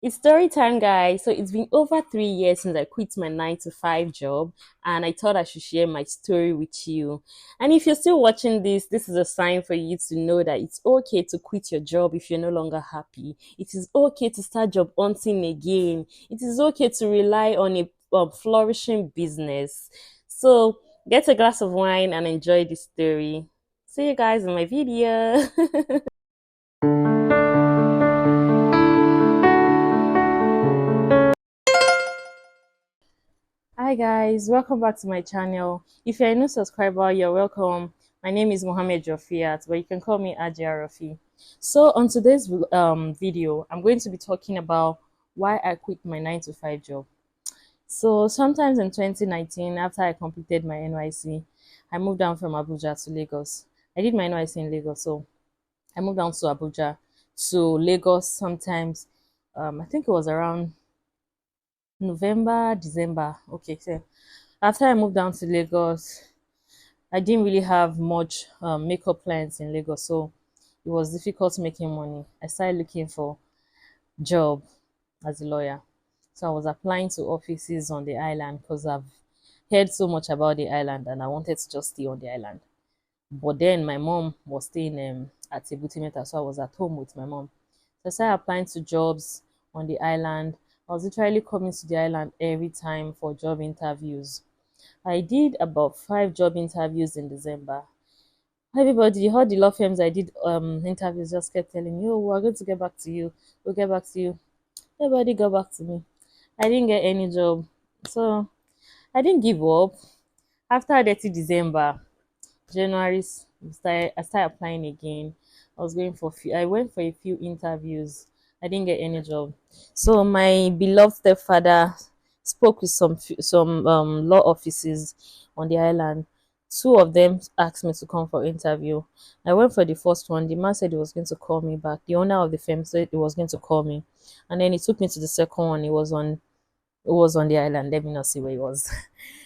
It's story time, guys. So it's been over 3 years since I quit my 9 to 5 job, and I thought I should share my story with you. And if you're still watching this is a sign for you to know that it's okay to quit your job if you're no longer happy. It is okay to start job hunting again. It is okay to rely on a flourishing business. So get a glass of wine and enjoy the story. See you guys in my video. Hi guys, welcome back to my channel. If you're a new subscriber, you're welcome. My name is Mohammed Jofiat, but you can call me Ajia Rafi. So on today's video, I'm going to be talking about why I quit my 9 to 5 job. So sometimes in 2019, after I completed my NYC, I moved down from Abuja to Lagos. I did my NYC in Lagos, so I moved down to Abuja to Lagos sometimes. I think it was around November, December. Okay, so after I moved down to Lagos, I didn't really have much makeup clients in Lagos, so it was difficult making money. I started looking for job as a lawyer. So I was applying to offices on the island because I've heard so much about the island and I wanted to just stay on the island. But then my mom was staying at Meta, so I was at home with my mom. So I started applying to jobs on the island. I was literally coming to the island every time for job interviews. I did about 5 job interviews in December. Everybody, all the law firms I did interviews just kept telling me, "Oh, we're going to get back to you. We'll get back to you." Nobody got back to me. I didn't get any job, so I didn't give up. After 30 December, January, I started applying again. I went for a few interviews. I didn't get any job. So my beloved stepfather spoke with some law offices on the island. Two of them asked me to come for interview. I went for the first one. The man said he was going to call me back. The owner of the firm said he was going to call me, and then he took me to the second one. It was on the island. Let me not see where it was.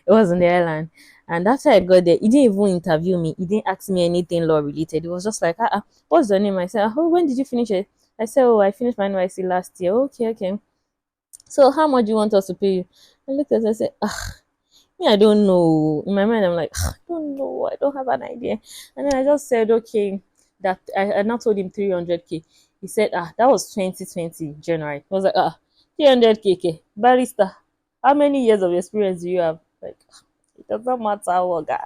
It was on the island. And after I got there, he didn't even interview me. He didn't ask me anything law related. It was just like, what's your name? I said, oh, when did you finish it? I said, oh, I finished my NYC last year. Okay, okay. So how much do you want us to pay you? I looked at it, I said, me, I don't know. In my mind, I'm like, I don't know. I don't have an idea. And then I just said, okay, that I now told him 300K. He said, that was 2020 January. I was like, 300K, barista. How many years of experience do you have? Like, it doesn't matter what guy.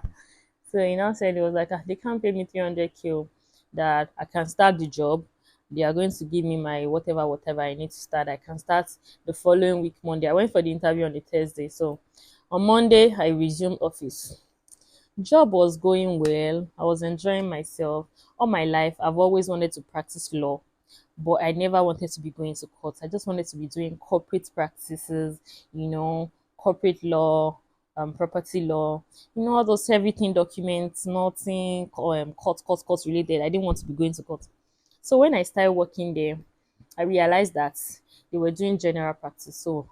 So he now said it was like, they can't pay me 300K, that I can start the job. They are going to give me my whatever I need to start. I can start the following week, Monday. I went for the interview on the Thursday. So on Monday, I resumed office. Job was going well. I was enjoying myself. All my life, I've always wanted to practice law, but I never wanted to be going to court. I just wanted to be doing corporate practices, corporate law, property law, all those everything documents, nothing court related. I didn't want to be going to court. So when I started working there, I realized that they were doing general practice. So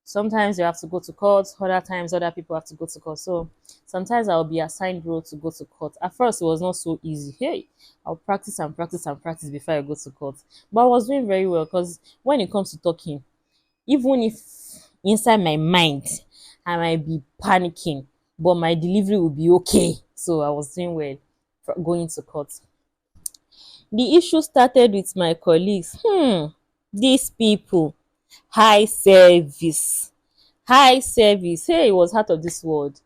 sometimes you have to go to court, other times other people have to go to court. So sometimes I'll be assigned role to go to court. At first, it was not so easy. Hey, I'll practice and practice and practice before I go to court. But I was doing very well because when it comes to talking, even if inside my mind I might be panicking, but my delivery will be okay. So I was doing well for going to court. The issue started with my colleagues. These people, high service. High service. Hey, it was out of this world.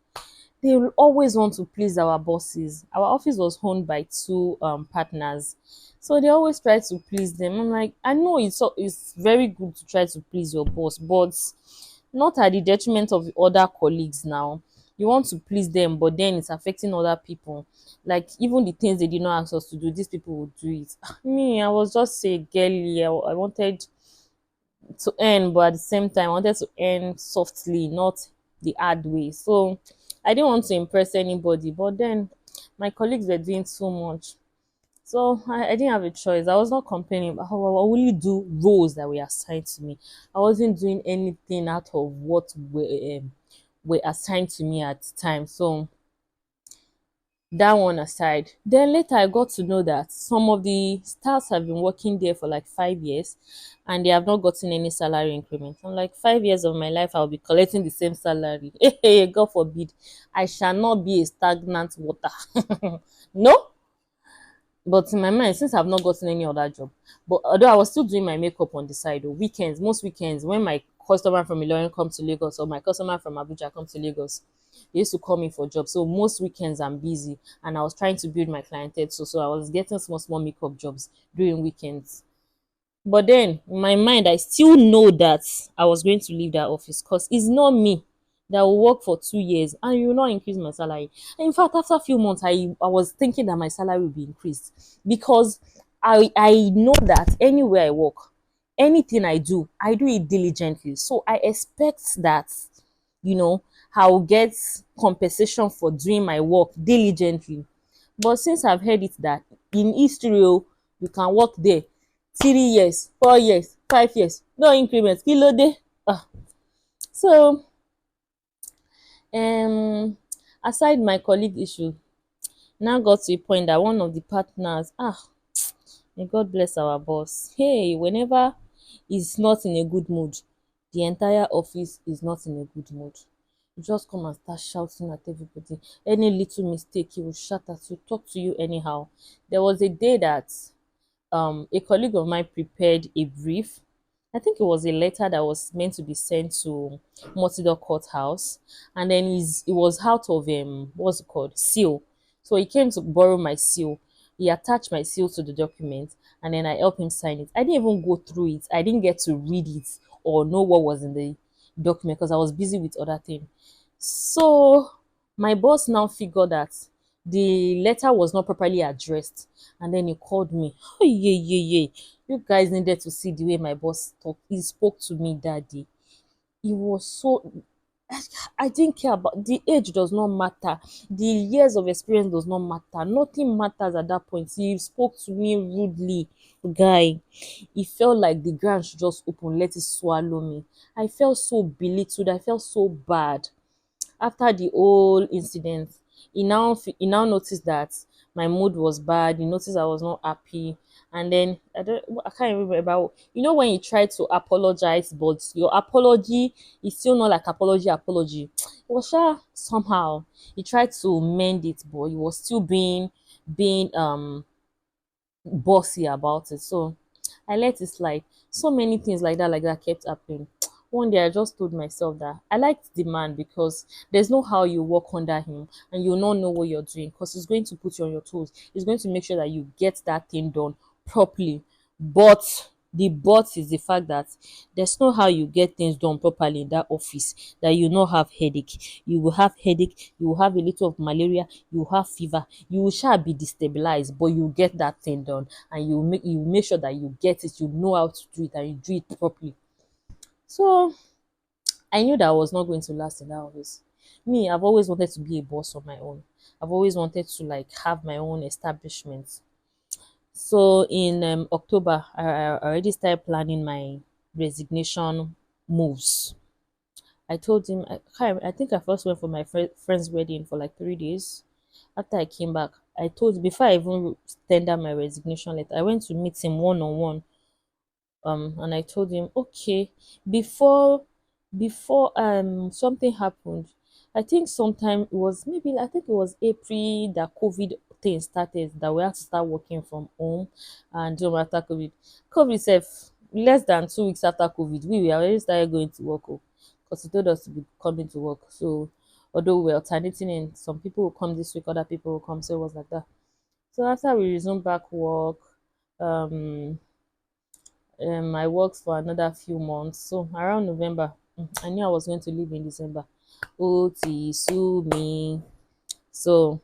They will always want to please our bosses. Our office was owned by two partners. So they always try to please them. I'm like, I know it's very good to try to please your boss, but not at the detriment of the other colleagues now. You want to please them, but then it's affecting other people. Like even the things they did not ask us to do, these people would do it. Me, I was just a girly. I wanted to earn, but at the same time, I wanted to earn softly, not the hard way. So I didn't want to impress anybody, but then my colleagues were doing too much. So I didn't have a choice. I was not complaining. I will only do roles that were assigned to me. I wasn't doing anything out of what were assigned to me at the time. So That one aside, then later I got to know that some of the staffs have been working there for like 5 years and they have not gotten any salary increment. I'm like, 5 years of my life I'll be collecting the same salary. Hey, God forbid, I shall not be a stagnant water. No. But in my mind, since I've not gotten any other job, but although I was still doing my makeup on the side, or weekends, most weekends, when my customer from Ilorin come to Lagos or my customer from Abuja come to Lagos, they used to call me for jobs. So most weekends I'm busy, and I was trying to build my clientele. So I was getting small makeup jobs during weekends. But then in my mind, I still know that I was going to leave that office because it's not me that will work for 2 years and you will not increase my salary. In fact, after a few months, I was thinking that my salary will be increased because I know that anywhere I work, anything I do it diligently. So I expect that, you know, I'll get compensation for doing my work diligently. But since I've heard it that in history, oh, you can work there 3 years, 4 years, 5 years, no increment, kilo day. Ah. So, aside my colleague issue, now got to a point that one of the partners, may God bless our boss. Hey, whenever he's not in a good mood, the entire office is not in a good mood. You just come and start shouting at everybody. Any little mistake, he will shout at you, talk to you anyhow. There was a day that a colleague of mine prepared a brief. I think it was a letter that was meant to be sent to Multidor Courthouse, and then it was out of what's it called, seal. So he came to borrow my seal. He attached my seal to the document, and then I helped him sign it. I didn't even go through it. I didn't get to read it or know what was in the document because I was busy with other things. So my boss now figured that the letter was not properly addressed, and then he called me. Oh, yeah, yeah, yeah. You guys needed to see the way my boss talked. He spoke to me that day. He was so. I didn't care about the age, does not matter. The years of experience does not matter. Nothing matters at that point. He spoke to me rudely. Guy, it felt like the ground should just open, let it swallow me. I felt so belittled. I felt so bad after the whole incident. He now noticed that my mood was bad. He noticed I was not happy, and then I can't remember about, when you try to apologize but your apology is still not like apology. It was somehow he tried to mend it, but he was still being bossy about it. So I let it slide. So many things like that kept happening. One day I just told myself that I liked the man because there's no how you work under him and you'll not know what you're doing because he's going to put you on your toes. He's going to make sure that you get that thing done properly. But the is the fact that there's no how you get things done properly in that office that you not have headache. You will have headache, you will have a little of malaria, you will have fever, you will shall be destabilized, but you get that thing done and you make sure that you get it, you know how to do it and you do it properly. So I knew that I was not going to last in that office. Me, I've always wanted to be a boss on my own. I've always wanted to like have my own establishment. So in October, I already started planning my resignation moves. I told him I think I first went for my friend's wedding for like 3 days. After I came back, I told before I even tender my resignation letter, I went to meet him one on one. And I told him, okay, before something happened. I think sometime it was maybe I think it was April that COVID thing started, that we had to start working from home and after COVID safe less than 2 weeks after COVID, we already started going to work because he told us to be coming to work. So although we're alternating in, some people will come this week, other people will come, so it was like that. So after we resumed back work, um I worked for another few months. So around November, I knew I was going to leave in December. Oti sue me. So,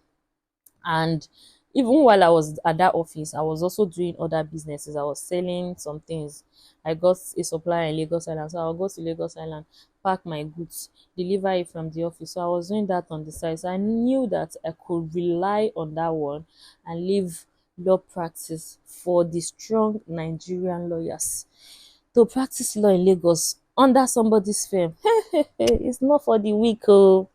and even while I was at that office, I was also doing other businesses. I was selling some things. I got a supplier in Lagos Island, so I'll go to Lagos Island, pack my goods, deliver it from the office. So I was doing that on the side. So I knew that I could rely on that one and leave law practice for the strong Nigerian lawyers to practice law in Lagos under somebody's firm. It's not for the weak. Oh,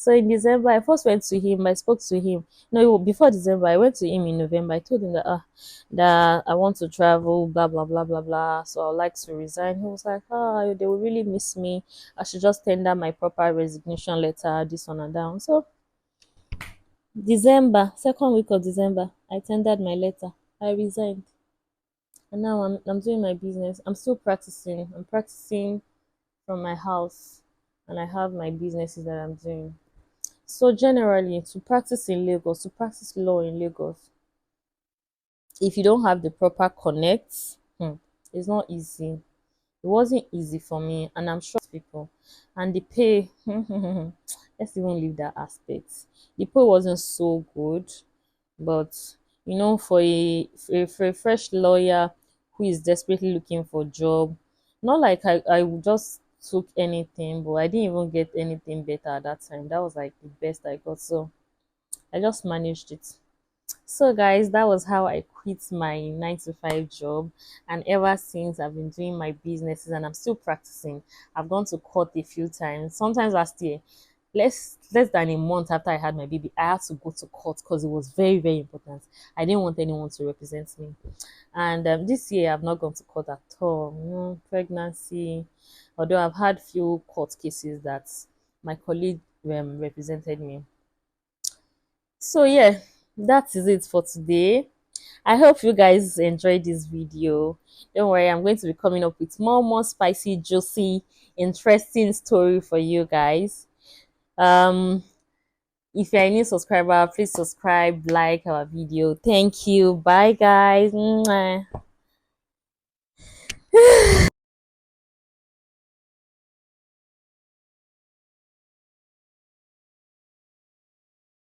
So in December, I first went to him. I spoke to him. No, before December, I went to him in November. I told him that that I want to travel, blah blah blah blah blah. So I would like to resign. He was like, they will really miss me. I should just tender my proper resignation letter, this one and that. So December, second week of December, I tendered my letter. I resigned, and now I'm doing my business. I'm still practicing. I'm practicing from my house, and I have my businesses that I'm doing. So generally, to practice in Lagos, to practice law in Lagos, if you don't have the proper connects, it's not easy. It wasn't easy for me, and I'm sure people. And the pay, let's even leave that aspect. The pay wasn't so good, but for a fresh lawyer who is desperately looking for a job, not like I would just took anything, but I didn't even get anything better at that time. That was like the best I got. So I just managed it. So, guys, that was how I quit my 9 to 5 job. And ever since, I've been doing my businesses and I'm still practicing. I've gone to court a few times. Sometimes last year, less than a month after I had my baby, I had to go to court because it was very, very important. I didn't want anyone to represent me. And this year, I've not gone to court at all. Pregnancy, although I've had few court cases that my colleague represented me. So yeah, that is it for today. I hope you guys enjoyed this video. Don't worry, I'm going to be coming up with more spicy, juicy, interesting story for you guys. Um, if you're a new subscriber, please subscribe, like our video. Thank you. Bye guys. Mwah.